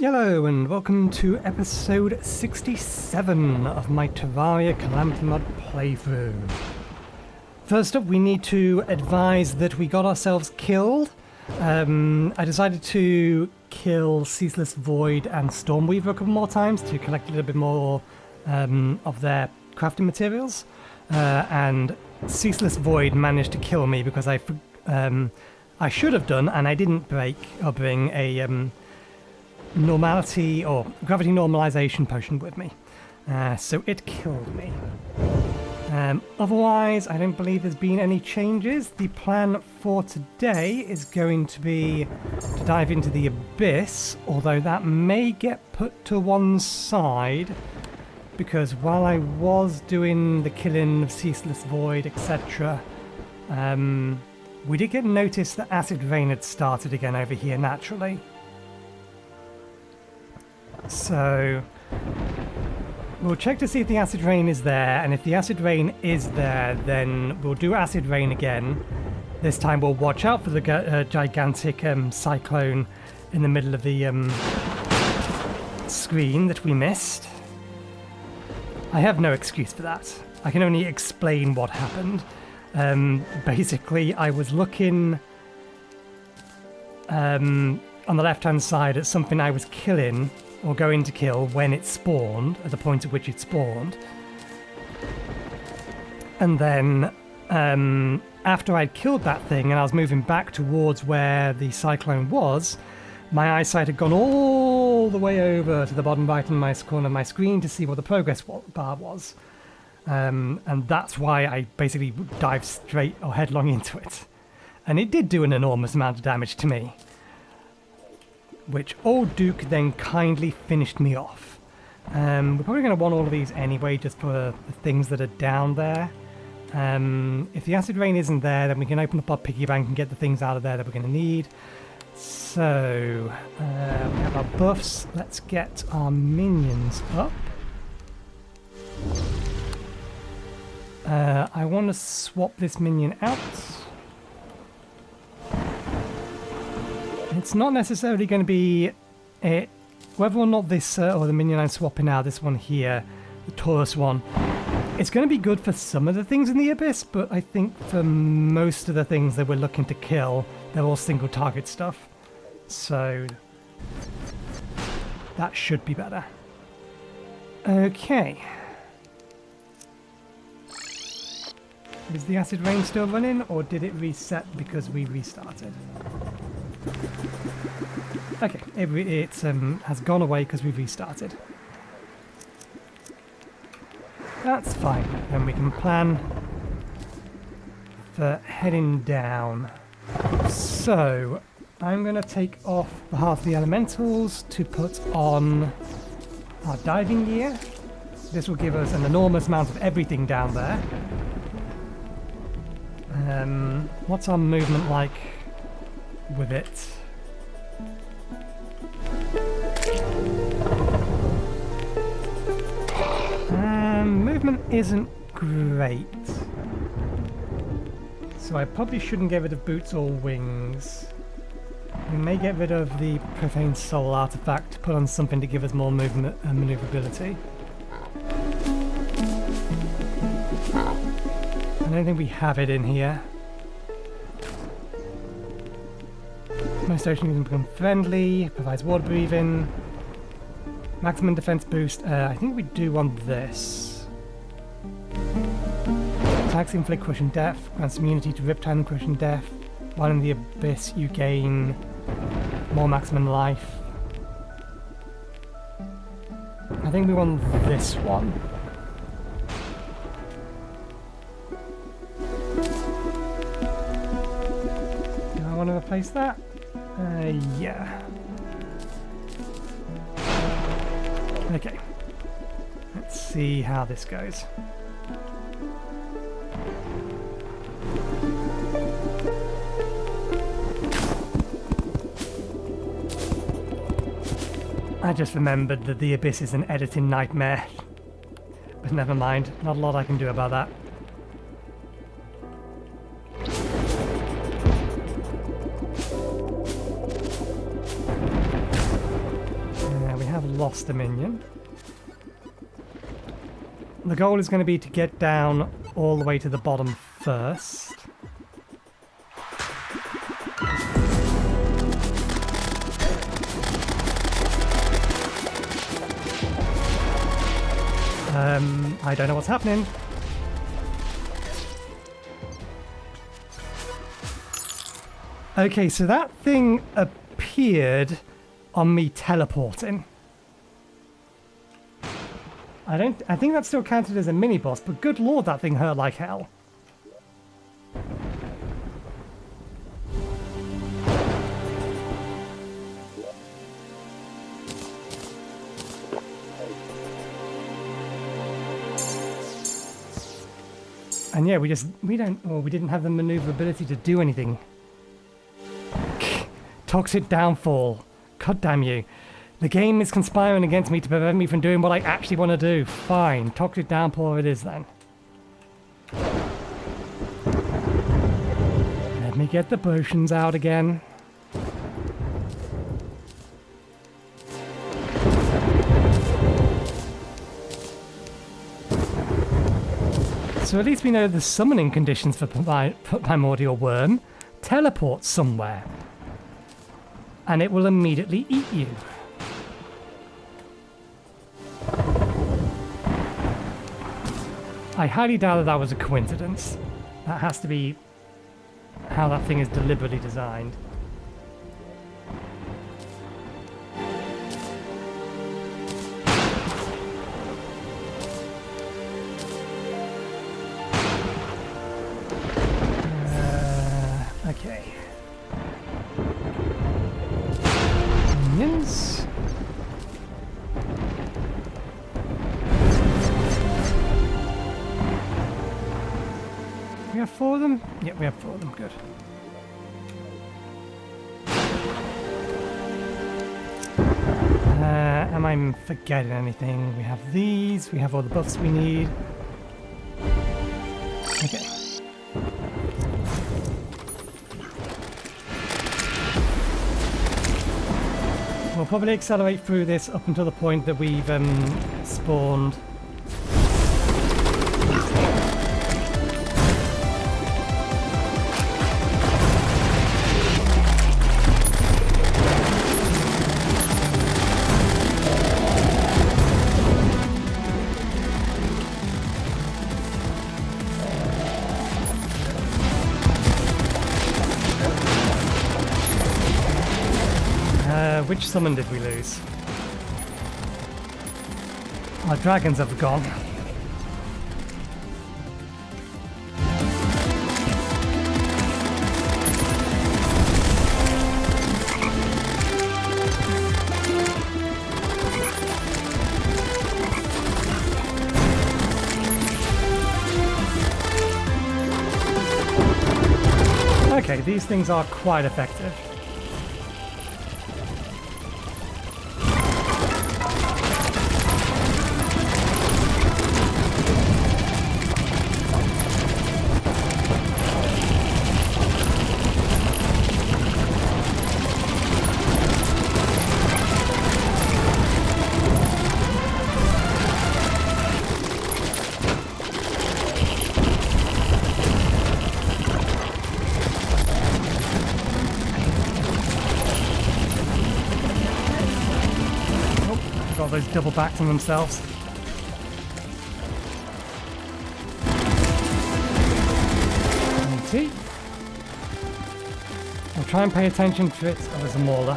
Yello, and welcome to episode 67 of my Terraria Calamity mod playthrough. First up, we need to advise that we got ourselves killed. I decided to kill Ceaseless Void and Stormweaver a couple more times to collect a little bit more of their crafting materials. And Ceaseless Void managed to kill me because I should have done, and I didn't break or bring a normality or gravity normalization potion with me, so it killed me. Otherwise, I don't believe there's been any changes. The plan for today is going to be to dive into the Abyss, although that may get put to one side because while I was doing the killing of Ceaseless Void, etc., we did get notice that Acid Rain had started again over here naturally. So we'll check to see if the Acid Rain is there, and if the Acid Rain is there, then we'll do Acid Rain again. This time we'll watch out for the gigantic cyclone in the middle of the screen that we missed. I have no excuse for that. I can only explain what happened. Basically, I was looking on the left-hand side at something I was killing or going to kill when it spawned, at the point at which it spawned. And then after I'd killed that thing and I was moving back towards where the cyclone was, my eyesight had gone all the way over to the bottom right in my corner of my screen to see what the progress bar was. And that's why I basically dived straight or headlong into it. And it did do an enormous amount of damage to me, which old Duke then kindly finished me off. We're probably going to want all of these anyway, just for the things that are down there. If the Acid Rain isn't there, then we can open up our piggy bank and get the things out of there that we're going to need. So, we have our buffs. Let's get our minions up. I want to swap this minion out. It's not necessarily going to be whether or not this, or the minion I'm swapping out, this one here, the Taurus one, it's going to be good for some of the things in the Abyss, but I think for most of the things that we're looking to kill, they're all single target stuff. So that should be better. Okay. Is the Acid Rain still running, or did it reset because we restarted? Okay, it has gone away because we've restarted. That's fine. Then we can plan for heading down. So, I'm going to take off half the elementals to put on our diving gear. This will give us an enormous amount of everything down there. What's our movement like with it? Movement isn't great, so I probably shouldn't get rid of boots or wings. We may get rid of the Profane Soul artifact to put on something to give us more movement and maneuverability. I don't think we have it in here. Most ocean can become friendly, provides water breathing, maximum defense boost. I think we do want this. Attacks inflict crushing death, grants immunity to Riptide and crushing death. While in the Abyss, you gain more maximum life. I think we want this one. Do I want to replace that? Yeah. Okay. Let's see how this goes. I just remembered that the Abyss is an editing nightmare. But never mind, not a lot I can do about that. lost a minion. The goal is going to be to get down all the way to the bottom first. I don't know what's happening. Okay, so that thing appeared on me teleporting. I think that still counted as a mini boss, but good lord, that thing hurt like hell. And yeah, we didn't have the maneuverability to do anything. Toxic downfall. God damn you. The game is conspiring against me to prevent me from doing what I actually want to do. Fine. Toxic downpour it is then. Let me get the potions out again. So at least we know the summoning conditions for Primordial Worm. Teleport somewhere. And it will immediately eat you. I highly doubt that was a coincidence. That has to be how that thing is deliberately designed. Okay. Minions. We have 4 of them? Yeah, we have 4 of them. Good. Am I forgetting anything? We have these. We have all the buffs we need. Okay. We'll probably accelerate through this up until the point that we've spawned. Which summon did we lose? Our dragons have gone. Okay, these things are quite effective. Those double backed on themselves. See? I'll try and pay attention to it. Oh, there's a mauler.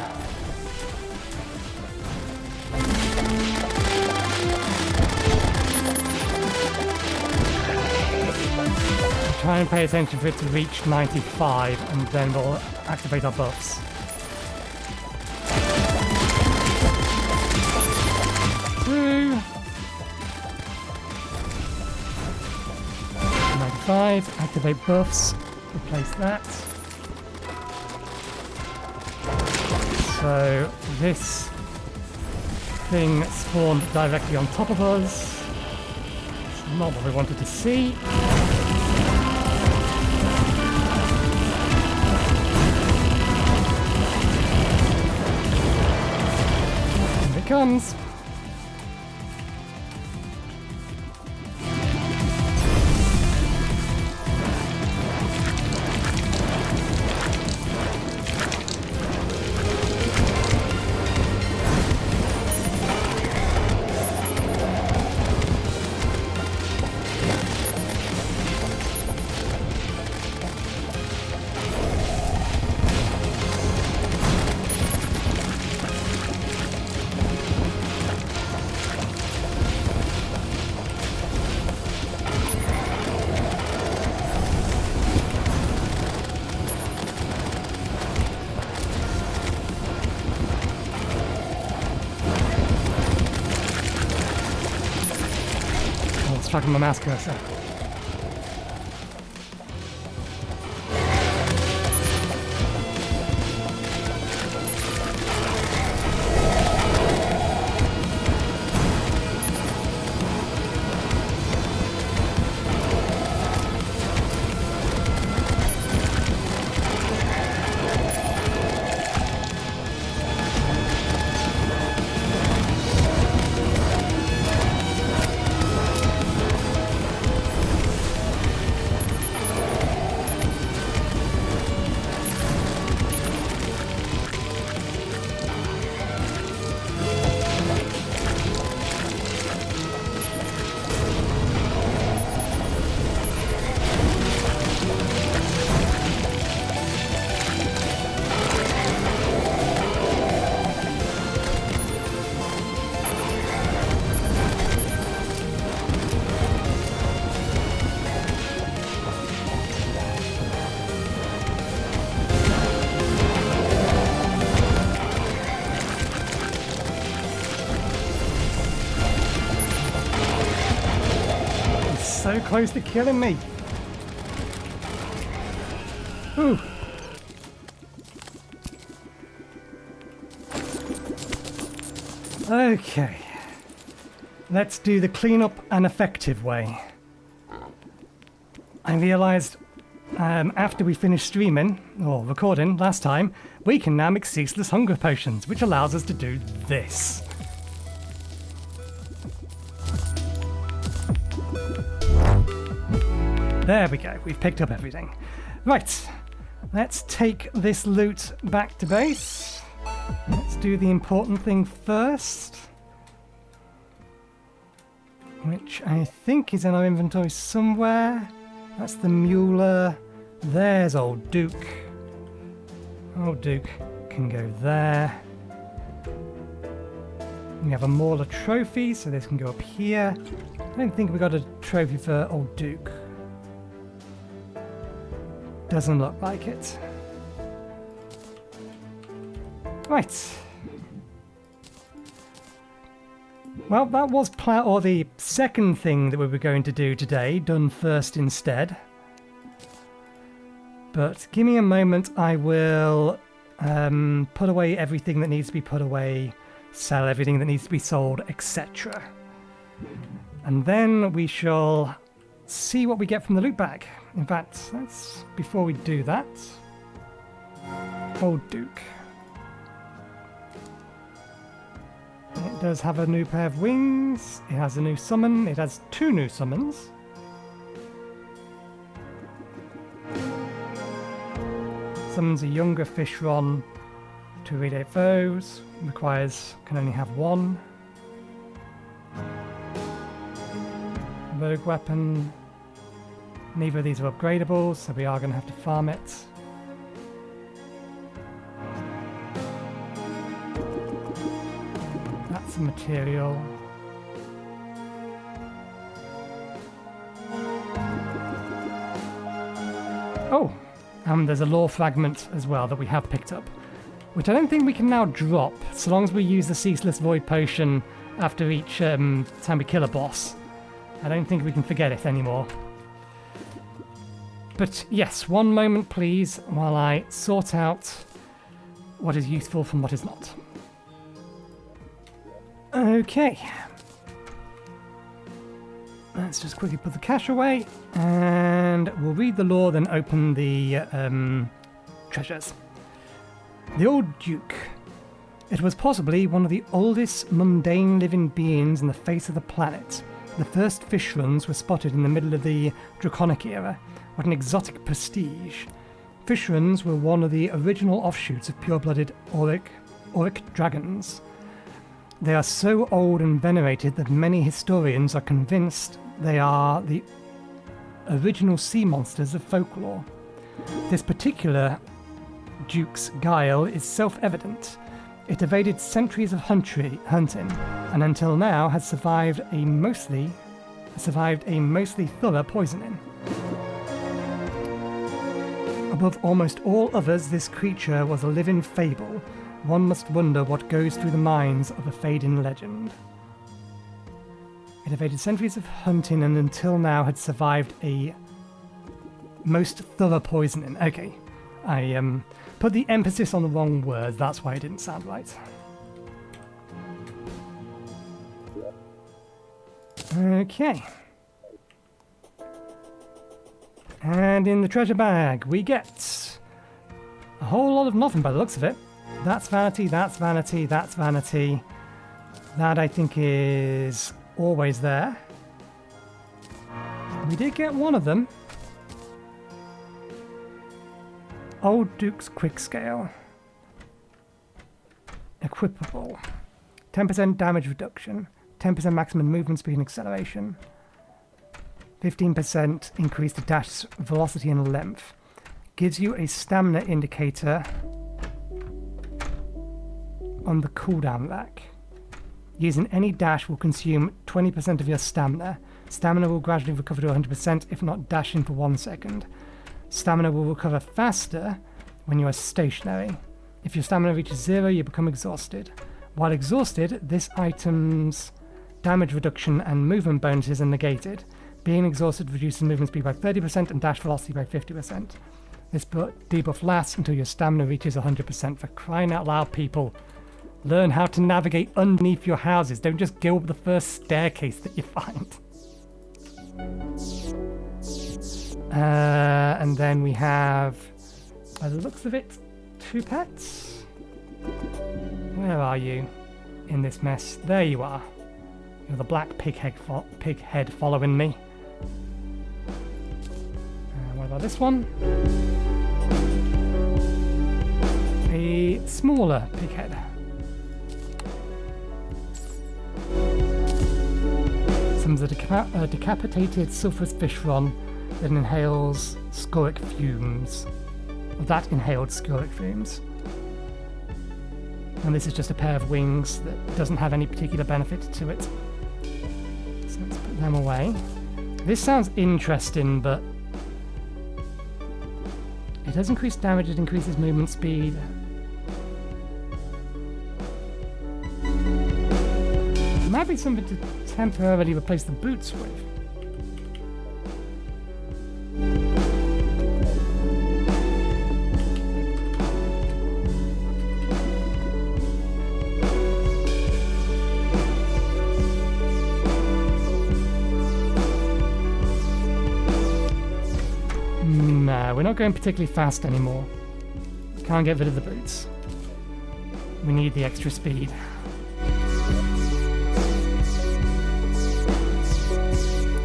I'll try and pay attention for it to reach 95 and then we'll activate our buffs. Through 95, activate buffs, replace that. So this thing spawned directly on top of us. It's not what we wanted to see. Here it comes. talking my mouse cursor. So close to killing me. Ooh. Okay. Let's do the cleanup and effective way. I realized after we finished streaming, or recording last time, we can now make ceaseless hunger potions, which allows us to do this. There we go, we've picked up everything. Right, let's take this loot back to base. Let's do the important thing first, which I think is in our inventory somewhere. That's the Mueller. There's Old Duke. Old Duke can go there. We have a Mauler trophy, so this can go up here. I don't think we got a trophy for Old Duke. Doesn't look like it. Right. Well, that was the second thing that we were going to do today, done first instead. But give me a moment, I will put away everything that needs to be put away, sell everything that needs to be sold, etc. And then we shall see what we get from the loot bag. In fact, before we do that, Old Duke. It does have a new pair of wings, it has a new summon, it has 2 new summons. Summons a younger Fishron to relate foes, can only have 1. Rogue weapon. Neither of these are upgradable, so we are going to have to farm it. That's a material. Oh, there's a lore fragment as well that we have picked up, which I don't think we can now drop, so long as we use the Ceaseless Void Potion after each time we kill a boss. I don't think we can forget it anymore. But yes, one moment please, while I sort out what is useful from what is not. Okay. Let's just quickly put the cash away, and we'll read the lore, then open the treasures. The Old Duke. It was possibly one of the oldest mundane living beings in the face of the planet. The first fish runs were spotted in the middle of the Draconic era. What an exotic prestige. Fish runs were one of the original offshoots of pure-blooded auric dragons. They are so old and venerated that many historians are convinced they are the original sea monsters of folklore. This particular Duke's guile is self-evident. It evaded centuries of hunting, and until now has survived a mostly thorough poisoning. Above almost all others, this creature was a living fable. One must wonder what goes through the minds of a fading legend. It evaded centuries of hunting and until now had survived a most thorough poisoning. Okay, I put the emphasis on the wrong words, that's why it didn't sound right. Okay. And in the treasure bag we get a whole lot of nothing by the looks of it. That's vanity, that's vanity, that's vanity. That I think is always there. We did get one of them. Old Duke's Quick Scale. Equipable. 10% damage reduction. 10% maximum movement speed and acceleration. 15% increase to dash velocity and length. Gives you a stamina indicator on the cooldown rack. Using any dash will consume 20% of your stamina. Stamina will gradually recover to 100% if not dashing for 1 second. Stamina will recover faster when you are stationary. If your stamina reaches 0, you become exhausted. While exhausted, this item's damage reduction and movement bonuses are negated. Being exhausted reduces movement speed by 30% and dash velocity by 50%. This debuff lasts until your stamina reaches 100%. For crying out loud, people. Learn how to navigate underneath your houses. Don't just go up the first staircase that you find. And then we have, by the looks of it, 2 pets. Where are you in this mess? There you are. You're the black pig head following me. What about this one? A smaller pig head. Some's a decapitated sulphurous fishron that inhales scoric fumes. That inhaled scoric fumes. And this is just a pair of wings that doesn't have any particular benefit to it. So let's put them away. This sounds interesting, but it does increase damage, it increases movement speed. It might be something to temporarily replace the boots with. No, we're not going particularly fast anymore. Can't get rid of the boots. We need the extra speed.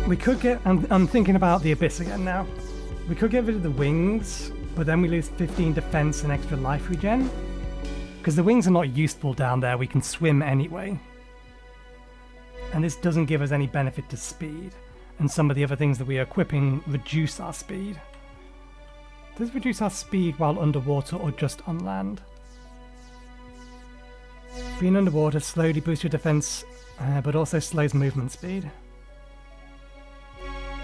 We could get... I'm thinking about the Abyss again now. We could get rid of the wings, but then we lose 15 defense and extra life regen. Because the wings are not useful down there, we can swim anyway. And this doesn't give us any benefit to speed. And some of the other things that we are equipping reduce our speed. Does it reduce our speed while underwater or just on land? Being underwater slowly boosts your defense, but also slows movement speed.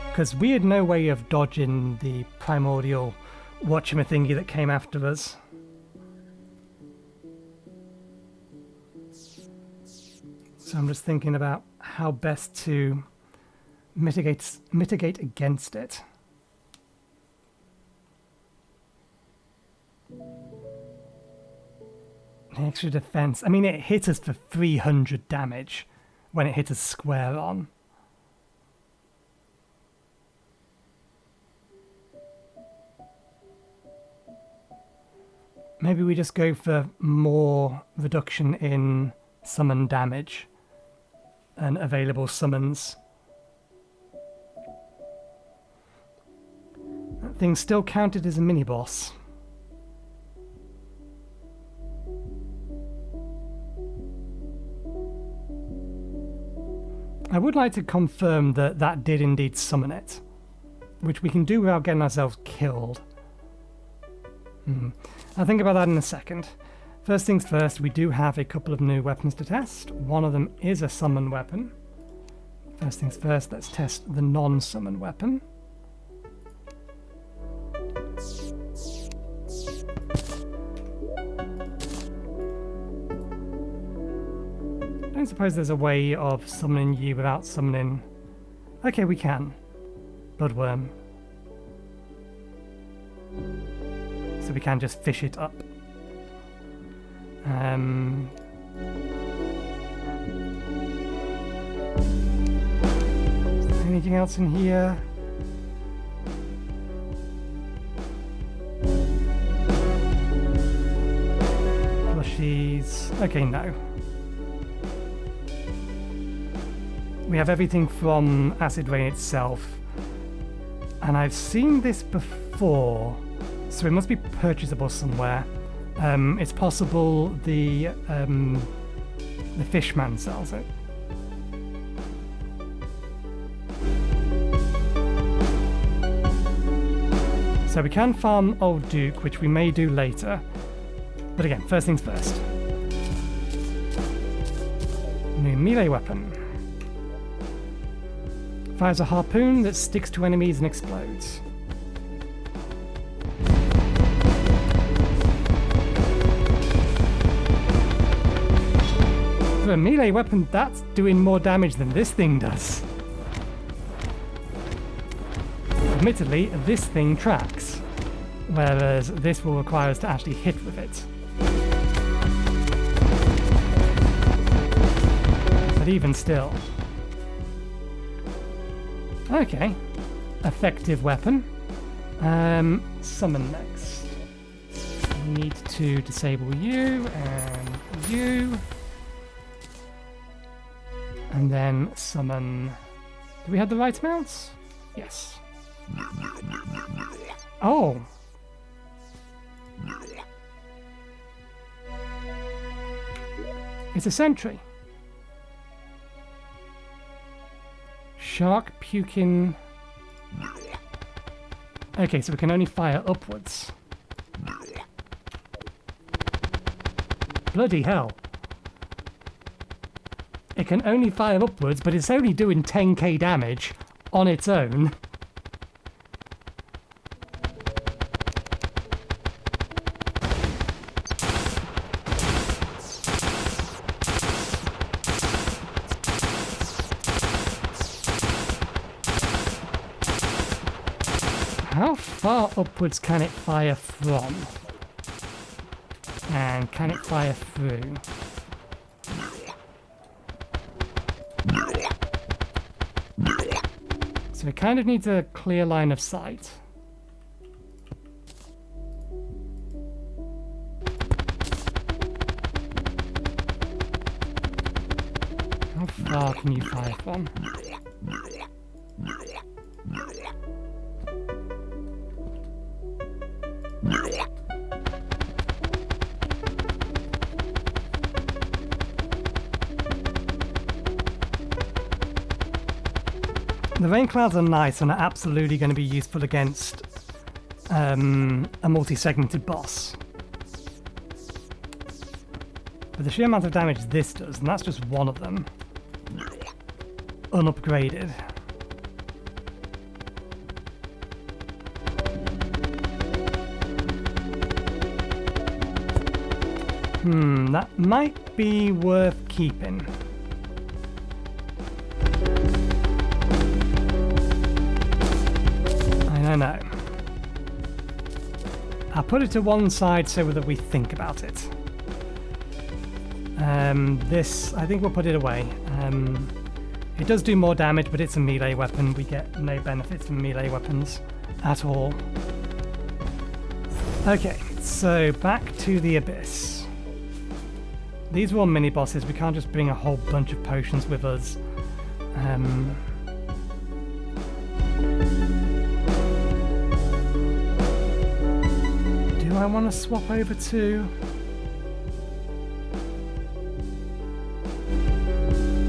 Because we had no way of dodging the primordial whatchamathingy that came after us. So I'm just thinking about how best to mitigate against it. Extra defense. I mean, it hit us for 300 damage when it hit us square on. Maybe we just go for more reduction in summon damage and available summons. That thing's still counted as a mini-boss. I would like to confirm that that did indeed summon it, which we can do without getting ourselves killed. I'll think about that in a second. First things first, we do have a couple of new weapons to test. One of them is a summon weapon. First things first, let's test the non-summon weapon. don't suppose there's a way of summoning you without summoning... Okay, we can. Bloodworm. So we can just fish it up. Is there anything else in here? Plushies. Okay, no. We have everything from Acid Rain itself. And I've seen this before, so it must be purchasable somewhere. It's possible the Fishman sells it. So we can farm Old Duke, which we may do later. But again, first things first. New melee weapon. Fires a harpoon that sticks to enemies and explodes. For a melee weapon, that's doing more damage than this thing does. Admittedly, this thing tracks, whereas this will require us to actually hit with it. But even still. Okay, effective weapon. Summon next. We need to disable you and you. And then summon... Do we have the right amounts? Yes. Oh! It's a sentry. Shark puking. Okay, so we can only fire upwards. Bloody hell. It can only fire upwards, but it's only doing 10k damage on its own. How far upwards can it fire from? And can it fire through? So it kind of needs a clear line of sight. How far can you fire from? The rain clouds are nice and are absolutely going to be useful against a multi-segmented boss. But the sheer amount of damage this does, and that's just one of them, unupgraded. That might be worth keeping. I know. I'll put it to one side so that we think about it. This, I think we'll put it away. It does do more damage, but it's a melee weapon. We get no benefits from melee weapons at all. Okay, so back to the Abyss. These were all mini-bosses. We can't just bring a whole bunch of potions with us. Do I want to swap over to...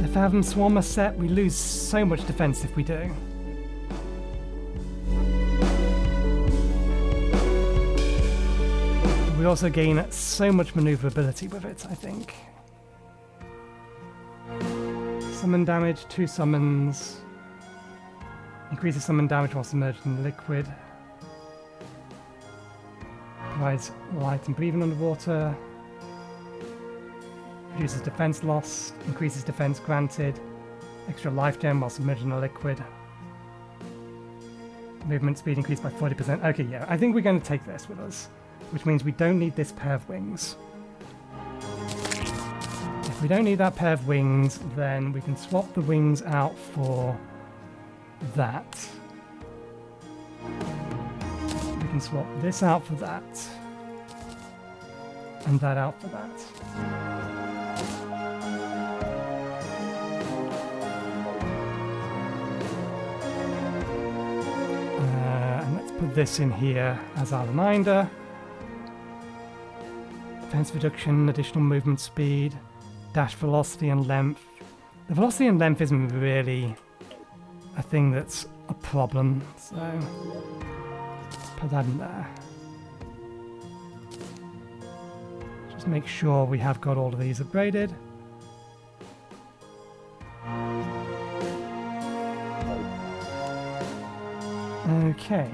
the Fathom Swarmer set? We lose so much defense if we do. We also gain so much maneuverability with it, I think. Summon damage, 2 summons. Increases summon damage while submerged in liquid. Provides light and breathing underwater. Reduces defense loss, increases defense granted, extra life gem while submerged in a liquid. Movement speed increased by 40%. Okay, yeah, I think we're going to take this with us, which means we don't need this pair of wings. If we don't need that pair of wings, then we can swap the wings out for that. We can swap this out for that. And that out for that. And let's put this in here as our reminder. Defense reduction, additional movement speed, dash velocity and length. The velocity and length isn't really a thing that's a problem, so put that in there. Just make sure we have got all of these upgraded. Okay.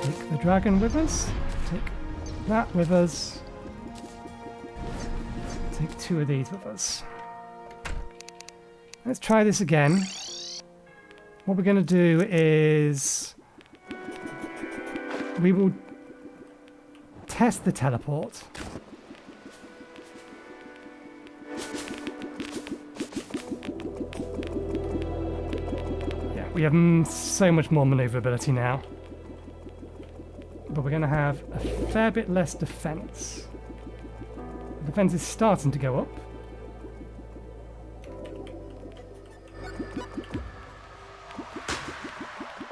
Take the dragon with us. Take that with us. Take 2 of these with us. Let's try this again. What we're going to do is we will test the teleport. Yeah, we have so much more maneuverability now. But we're going to have a fair bit less defense. The defense is starting to go up.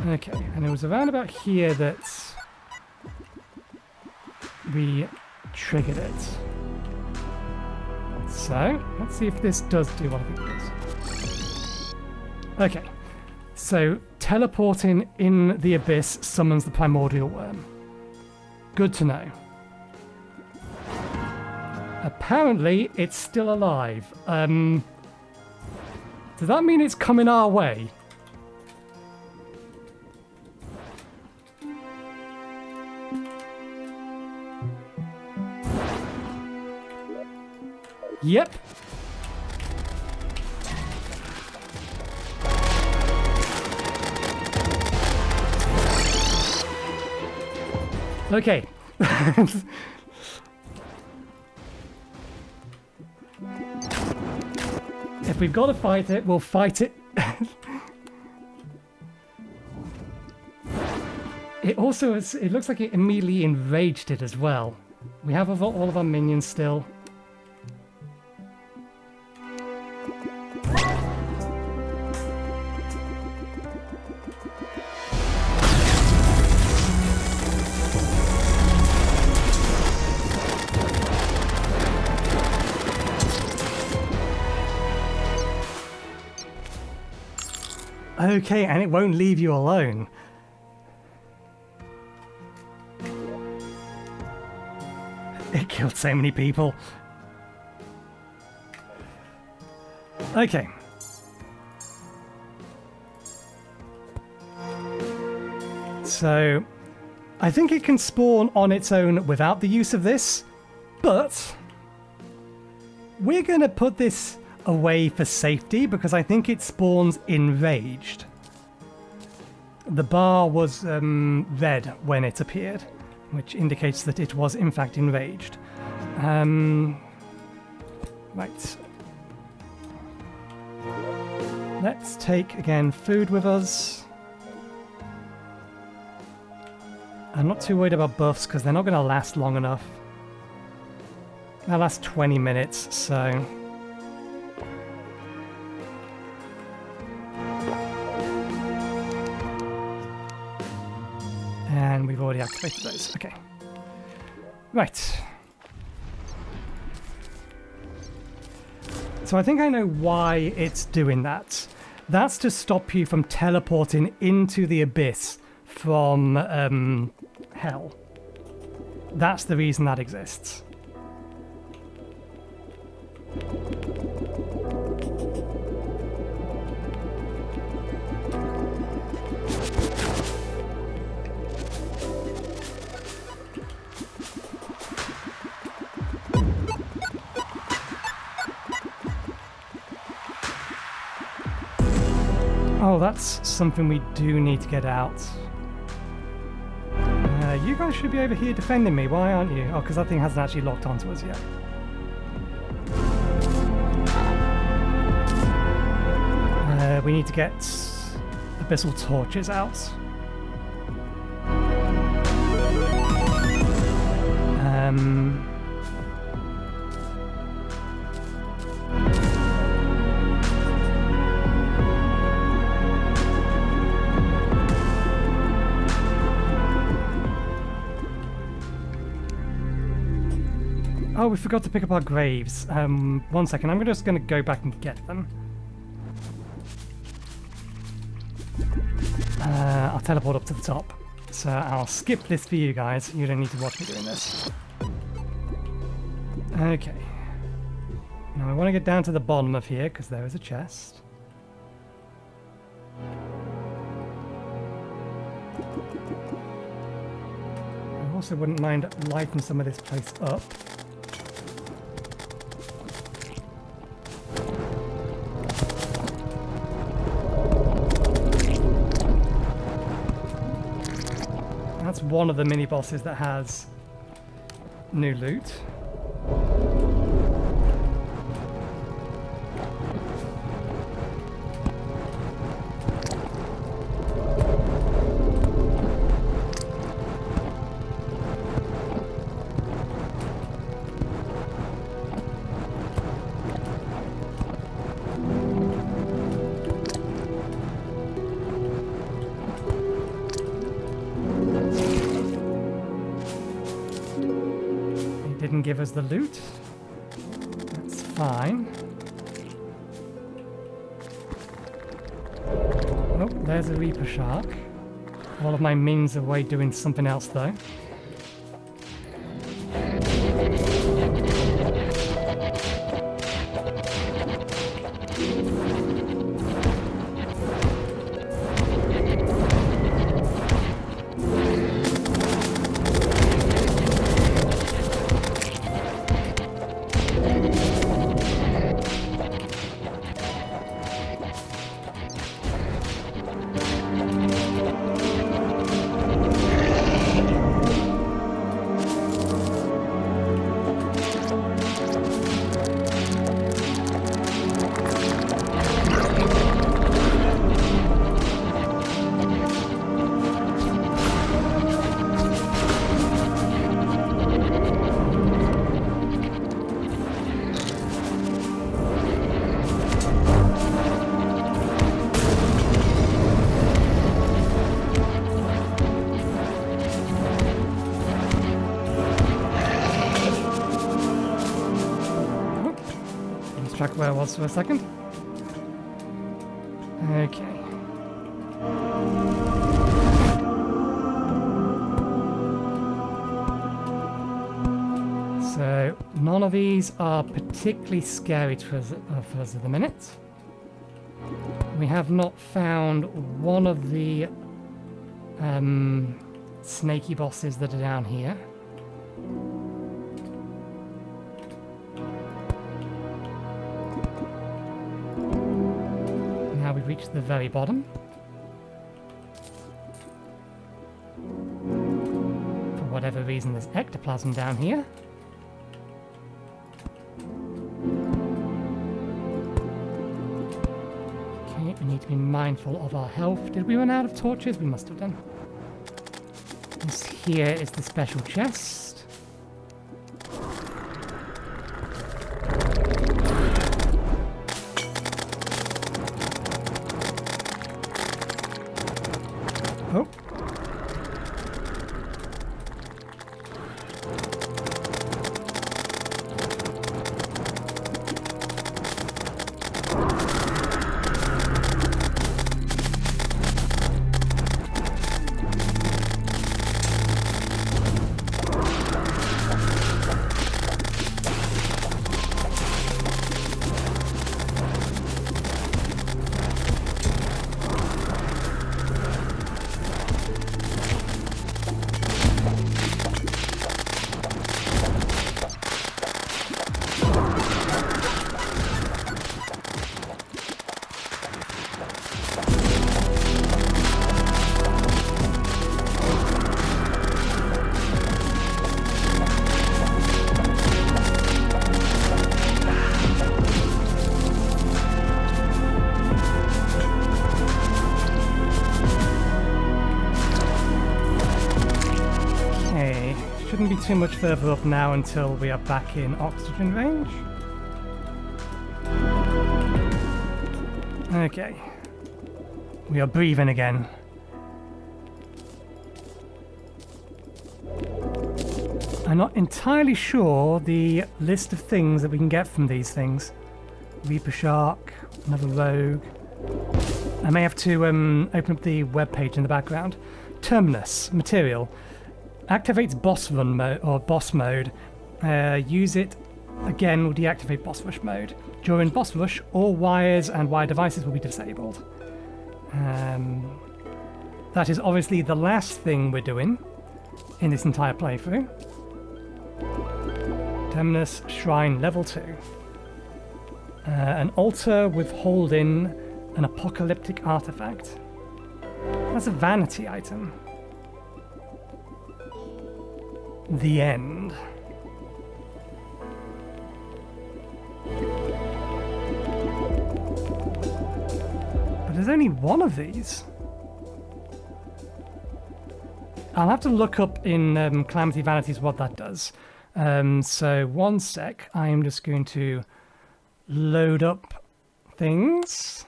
Okay, and it was around about here that we triggered it. So, let's see if this does do what I think it does. Okay, so teleporting in the abyss summons the primordial worm. Good to know. Apparently, it's still alive. Does that mean it's coming our way? Yep. Okay. If we've got to fight it, we'll fight it. It also is, it looks like it immediately enraged it as well. We have all of our minions still. Okay, and it won't leave you alone. It killed so many people. Okay. So, I think it can spawn on its own without the use of this, but we're going to put this away for safety because I think it spawns enraged. The bar was red when it appeared, which indicates that it was in fact enraged. Right. Let's take again food with us. I'm not too worried about buffs because they're not going to last long enough. They'll last 20 minutes, so... And we've already activated those. Okay. Right. So I think I know why it's doing that. That's to stop you from teleporting into the abyss from hell. That's the reason that exists. Oh, that's something we do need to get out. You guys should be over here defending me. Why aren't you? Oh, because that thing hasn't actually locked onto us yet. We need to get abyssal torches out. Oh, we forgot to pick up our graves. 1 second, I'm just going to go back and get them. I'll teleport up to the top. So I'll skip this for you guys. You don't need to watch me doing this. Okay. Now I want to get down to the bottom of here because there is a chest. I also wouldn't mind lighting some of this place up. That's one of the mini bosses that has new loot. Didn't give us the loot. That's fine. Oh, there's a Reaper Shark. All of my mins are away doing something else though. Track where I was for a second. Okay. So none of these are particularly scary for us at the minute. We have not found one of the snaky bosses that are down here. We've reached the very bottom. For whatever reason, there's ectoplasm down here. Okay, we need to be mindful of our health. Did we run out of torches? We must have done. This here is the special chest. Oh. shouldn't be too much further up now until we are back in oxygen range. Okay. We are breathing again. I'm not entirely sure the list of things that we can get from these things. Reaper Shark, another rogue. I may have to open up the web page in the background. Terminus, material. Activates boss run mode or boss mode. Use it again will deactivate boss rush mode. During boss rush, all wires and wire devices will be disabled. That is obviously the last thing we're doing in this entire playthrough. Terminus Shrine level 2. An altar withholding an apocalyptic artifact. That's a vanity item. The end. But there's only one of these. I'll have to look up in Calamity Vanities what that does. So one sec, I am just going to load up things.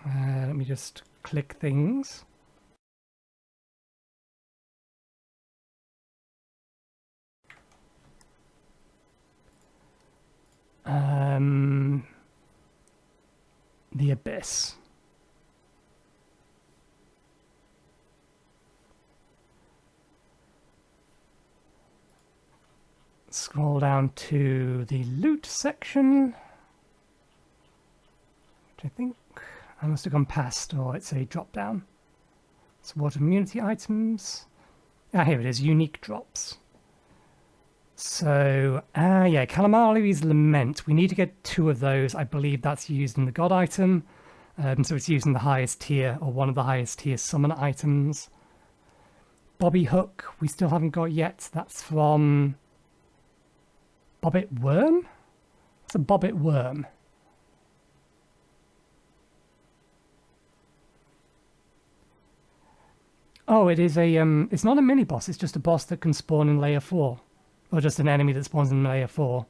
Let me just click things. The Abyss. Scroll down to the loot section, which I think I must have gone past, or it's a drop down. It's water immunity items. Ah, here it is, unique drops. So, yeah, Calamari's Lament. We need to get 2 of those. I believe that's used in the God item. So it's used in the highest tier, or one of the highest tier summon items. Bobby Hook, we still haven't got yet. That's from Bobbit Worm? What's a Bobbit Worm? Oh, it is a, it's not a mini-boss, it's just a boss that can spawn in layer 4. Or just an enemy that spawns in layer 4.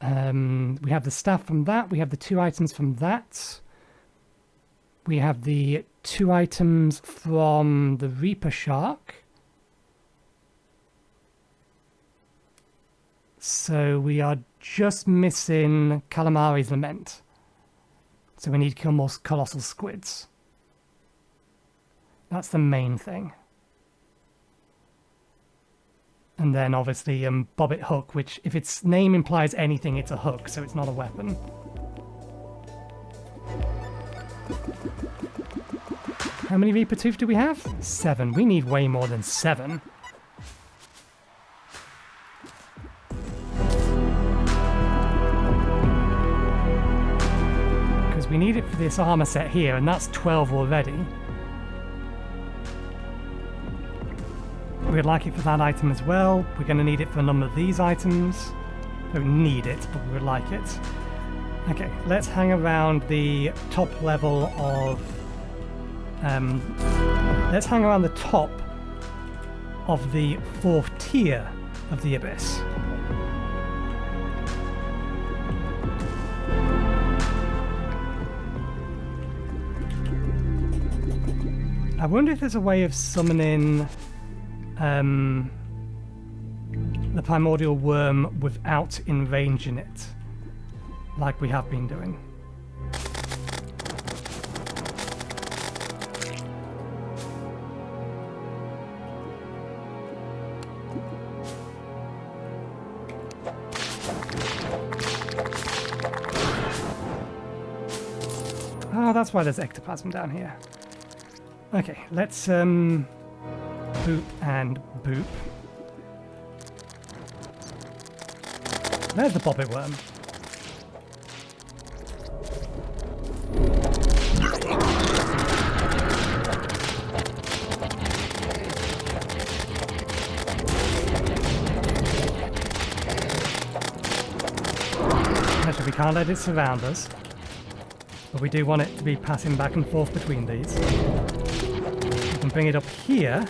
We have the staff from that, we have the 2 items from that. We have the 2 items from the Reaper Shark. So we are just missing Calamari's Lament. So we need to kill more colossal squids. That's the main thing. And then obviously Bobbit Hook, which if its name implies anything, it's a hook, so it's not a weapon. How many Reaper Tooth do we have? 7. We need way more than 7. Because we need it for this armor set here, and that's 12 already. We'd like it for that item as well. We're going to need it for a number of these items. We don't need it, but we would like it. Okay, let's hang around the top level of... let's hang around the top of the 4th tier of the Abyss. I wonder if there's a way of summoning the primordial worm without enraging it, like we have been doing. Oh, that's why there's ectoplasm down here. Okay, let's boop and boop. There's the bobbit worm. Actually, we can't let it surround us, but we do want it to be passing back and forth between these. We can bring it up here.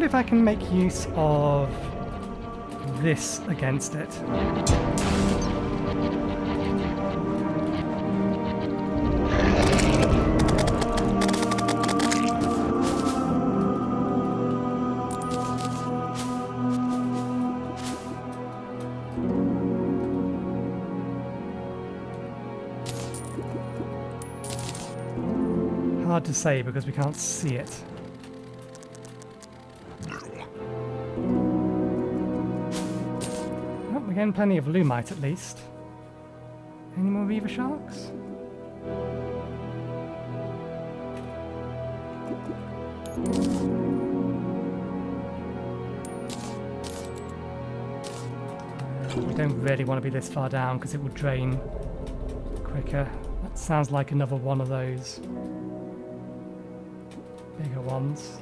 If I can make use of this against it. Hard to say because we can't see it. We're getting plenty of Lumite at least. Any more Reaver Sharks? We don't really want to be this far down because it would drain quicker. That sounds like another one of those bigger ones.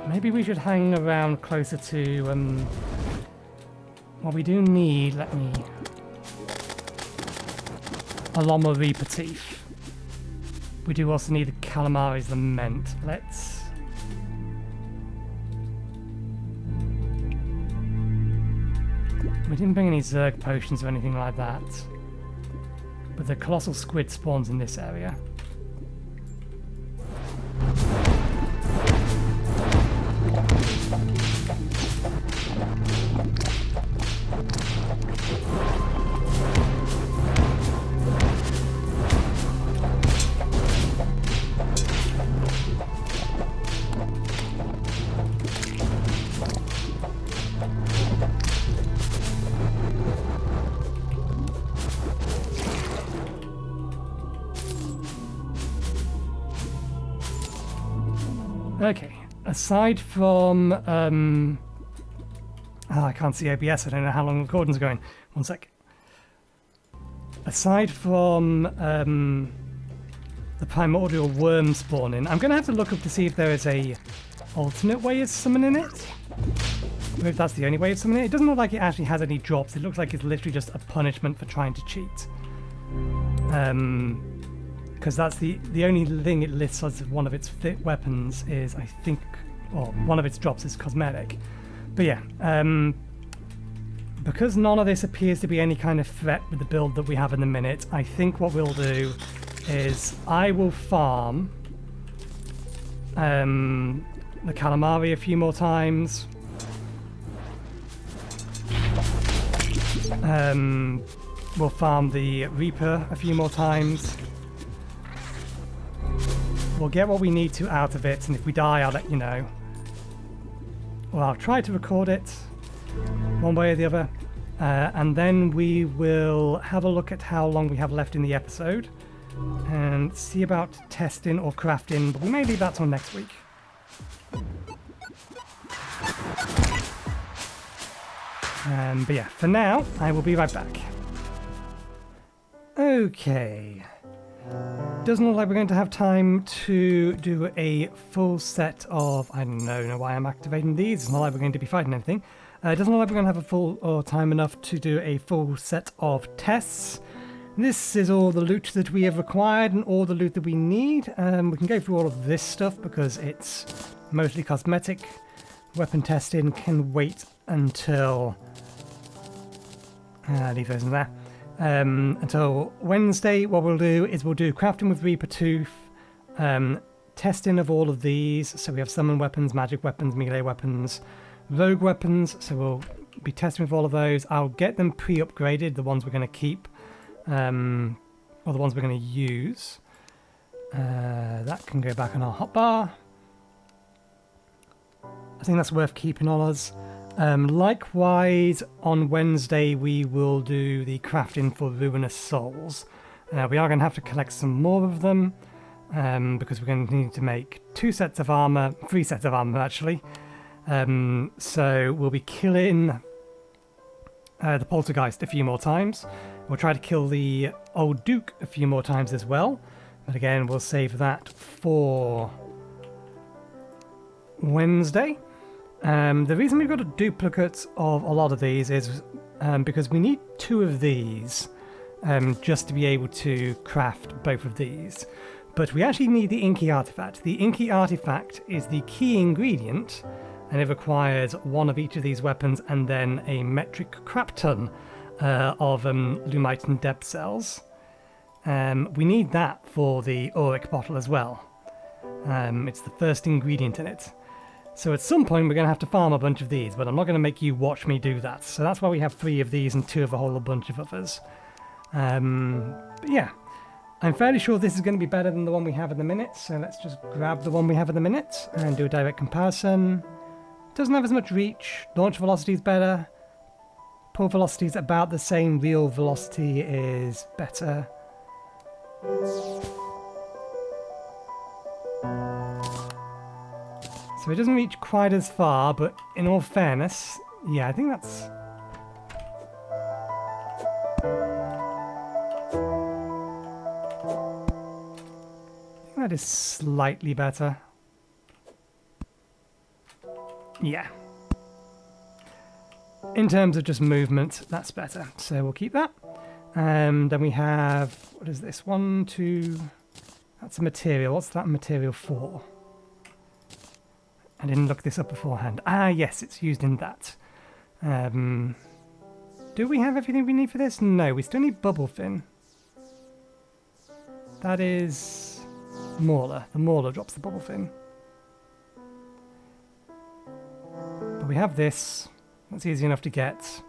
Maybe we should hang around closer to, well, we do need, a lot more Reaper Teeth. We do also need the Calamari's Lament. We didn't bring any Zerg potions or anything like that. But the Colossal Squid spawns in this area. Okay, aside from, I can't see OBS, I don't know how long the recording's going. One sec. Aside from the primordial worm spawning, I'm going to have to look up to see if there is a alternate way of summoning it. Or if that's the only way of summoning it. It doesn't look like it actually has any drops, it looks like it's literally just a punishment for trying to cheat. Because that's the only thing it lists as one of its fit weapons is, I think, well, one of its drops is cosmetic. But yeah, because none of this appears to be any kind of threat with the build that we have in the minute, I think what we'll do is I will farm the Calamari a few more times. We'll farm the Reaper a few more times. We'll get what we need to out of it, and if we die, I'll let you know. Or I'll try to record it, one way or the other. And then we will have a look at how long we have left in the episode, and see about testing or crafting, but we may leave that till next week. But yeah, for now, I will be right back. Okay. Doesn't look like we're going to have time to do a full set of... I don't know why I'm activating these. It's not like we're going to be fighting anything. It doesn't look like we're going to have a full or time enough to do a full set of tests. This is all the loot that we have required and all the loot that we need. We can go through all of this stuff because it's mostly cosmetic. Weapon testing can wait until... leave those in there. Until Wednesday. What we'll do is we'll do crafting with Reaper Tooth, testing of all of these. So we have summon weapons, magic weapons, melee weapons, rogue weapons. So we'll be testing with all of those. I'll get them pre-upgraded, the ones we're going to keep, or the ones we're going to use. That can go back on our hotbar. I think that's worth keeping on us. Likewise, on Wednesday we will do the crafting for Ruinous Souls. We are going to have to collect some more of them, because we're going to need to make 2 sets of armor, 3 sets of armor actually. So we'll be killing the Poltergeist a few more times. We'll try to kill the Old Duke a few more times as well. But again, we'll save that for Wednesday. The reason we've got a duplicate of a lot of these is because we need 2 of these just to be able to craft both of these. But we actually need the Inky Artifact. The Inky Artifact is the key ingredient, and it requires 1 of each of these weapons and then a metric crap ton of Lumite and Depth cells. We need that for the Auric bottle as well. It's the first ingredient in it. So at some point we're going to have to farm a bunch of these, but I'm not going to make you watch me do that. So that's why we have 3 of these and 2 of a whole bunch of others. But yeah, I'm fairly sure this is going to be better than the one we have at the minute. So let's just grab the one we have at the minute and do a direct comparison. Doesn't have as much reach. Launch velocity is better. Pull velocity is about the same. Real velocity is better. So it doesn't reach quite as far, but in all fairness, yeah, I think that's... that is slightly better. Yeah. In terms of just movement, that's better. So we'll keep that. And then we have, what is this? 1, 2... That's a material. What's that material for? I didn't look this up beforehand. Ah, yes, it's used in that. Do we have everything we need for this? No, we still need Bubble Fin. That is Mauler. The Mauler drops the Bubble Fin. But we have this. That's easy enough to get.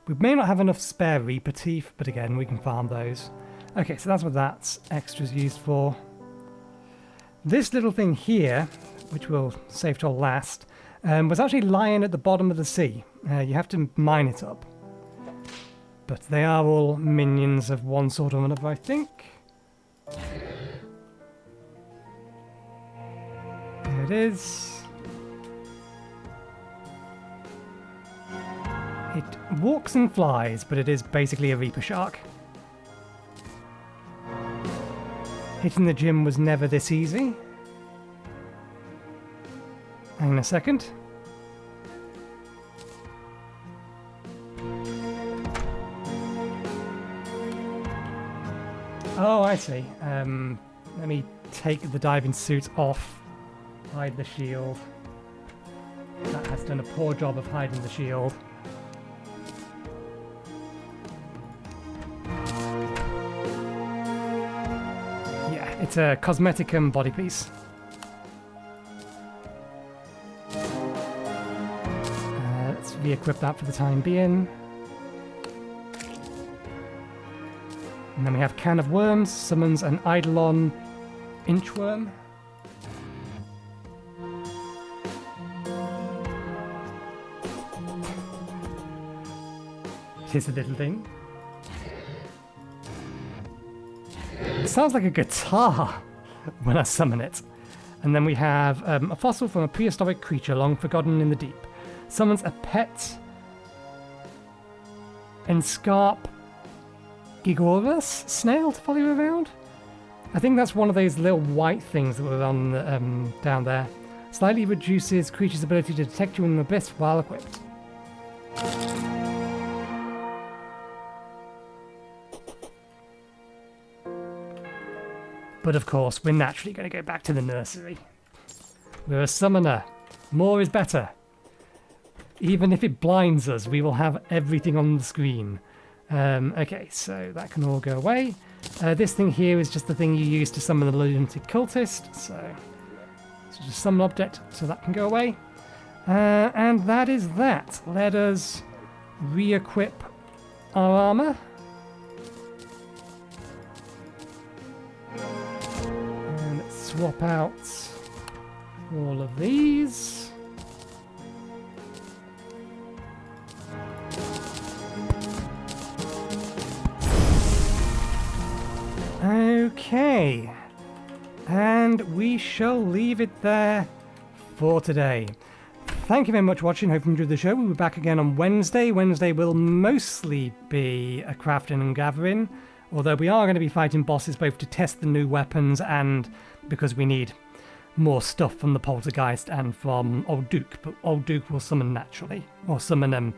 We may not have enough spare Reaper Teeth, but again, we can farm those. Okay, so that's what that extra's used for. This little thing here, which we'll save till last, was actually lying at the bottom of the sea. You have to mine it up. But they are all minions of one sort or another, I think. There it is. It walks and flies, but it is basically a Reaper Shark. Hitting the gym was never this easy. Hang on a second. Oh, I see. Let me take the diving suit off. Hide the shield. That has done a poor job of hiding the shield. Yeah, it's a cosmeticum body piece. Let's re-equip that for the time being. And then we have Can of Worms, summons an Eidolon Inchworm. Here's a little thing. It sounds like a guitar when I summon it. And then we have a fossil from a prehistoric creature long forgotten in the deep. Summons a pet Enscarp Gigorus snail to follow you around. I think that's one of those little white things that were on down there. Slightly reduces creature's ability to detect you in the abyss while equipped. But of course, we're naturally going to go back to the nursery. We're a summoner. More is better. Even if it blinds us, we will have everything on the screen. Okay, so that can all go away. This thing here is just the thing you use to summon the lunatic cultist. So it's just a summon object, so that can go away. And that is that. Let us re-equip our armor. And let's swap out all of these. Okay. And we shall leave it there for today. Thank you very much for watching. Hope you enjoyed the show. We'll be back again on Wednesday. Wednesday will mostly be a crafting and gathering, although we are going to be fighting bosses both to test the new weapons and because we need more stuff from the Poltergeist and from Old Duke. But Old Duke will summon naturally, or summon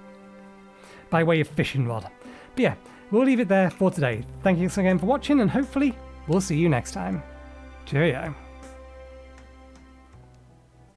by way of fishing rod. But yeah, we'll leave it there for today. Thank you again for watching, and hopefully we'll see you next time. Cheerio.